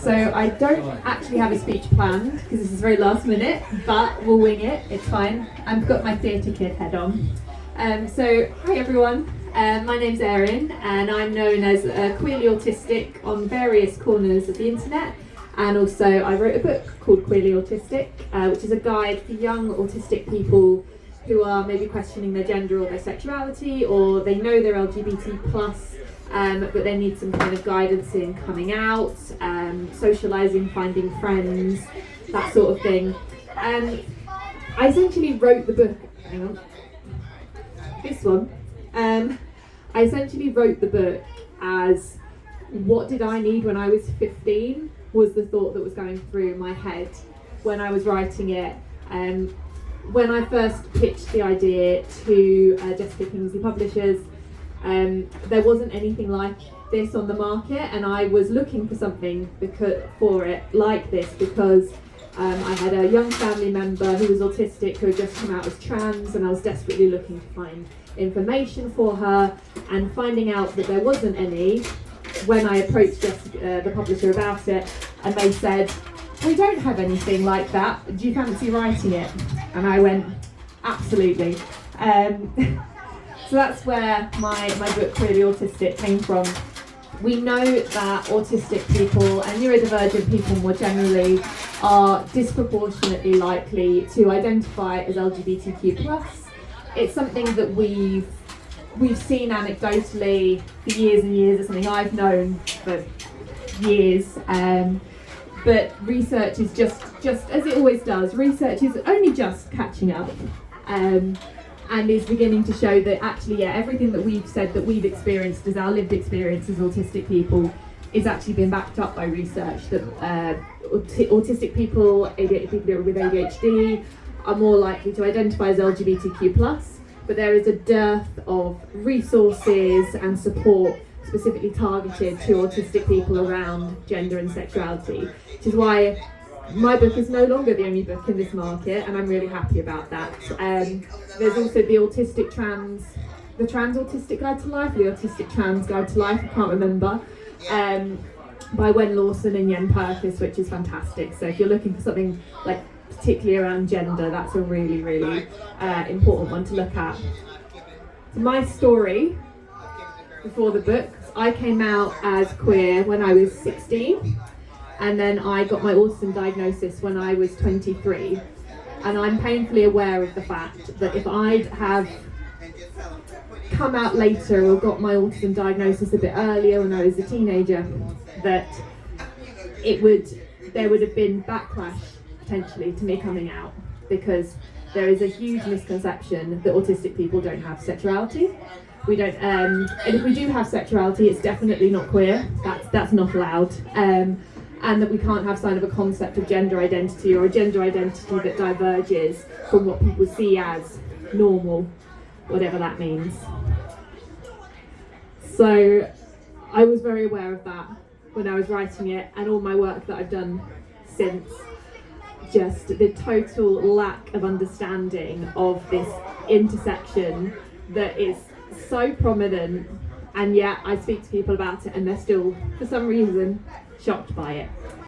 So I don't actually have a speech planned because this is very last minute, but we'll wing it, it's fine. I've got my theatre kid head on. So hi everyone, my name's Erin and I'm known as queerly autistic on various corners of the internet, and also I wrote a book called Queerly Autistic, which is a guide for young autistic people who are maybe questioning their gender or their sexuality, or they know they're LGBT+, but they need some kind of guidance in coming out, socialising, finding friends, that sort of thing. I essentially wrote the book, hang on, this one. I essentially wrote the book as, what did I need when I was 15, was the thought that was going through my head when I was writing it. When I first pitched the idea to Jessica Kingsley Publishers, there wasn't anything like this on the market, and I was looking for something for it like this because I had a young family member who was autistic who had just come out as trans, and I was desperately looking to find information for her, and finding out that there wasn't any when I approached the publisher about it, and they said, "We don't have anything like that, do you fancy writing it?" And I went, absolutely. So that's where my book Queerly Autistic came from. We know that autistic people and neurodivergent people more generally are disproportionately likely to identify as LGBTQ+. It's something that we've seen anecdotally for years and years. It's something I've known for years. But research is just as it always does, research is only just catching up, and is beginning to show that actually, everything that we've said that we've experienced as our lived experience as autistic people is actually being backed up by research, that autistic people, people with ADHD, are more likely to identify as LGBTQ+, but there is a dearth of resources and support specifically targeted to autistic people around gender and sexuality, which is why my book is no longer the only book in this market, and I'm really happy about that. There's also the Trans Autistic Guide to Life, the Autistic Trans Guide to Life, I can't remember, by Wen Lawson and Yen Purkis, which is fantastic. So if you're looking for something like particularly around gender, that's a really, really important one to look at. My story before the book, I came out as queer when I was 16, and then I got my autism diagnosis when I was 23. And I'm painfully aware of the fact that if I'd have come out later or got my autism diagnosis a bit earlier when I was a teenager, that there would have been backlash potentially to me coming out, because there is a huge misconception that autistic people don't have sexuality. We don't, and if we do have sexuality, it's definitely not queer. That's not allowed. And that we can't have sign of a concept of gender identity, or a gender identity that diverges from what people see as normal, whatever that means. So I was very aware of that when I was writing it, and all my work that I've done since, just the total lack of understanding of this intersection that is so prominent, and yet I speak to people about it and they're still, for some reason, shocked by it.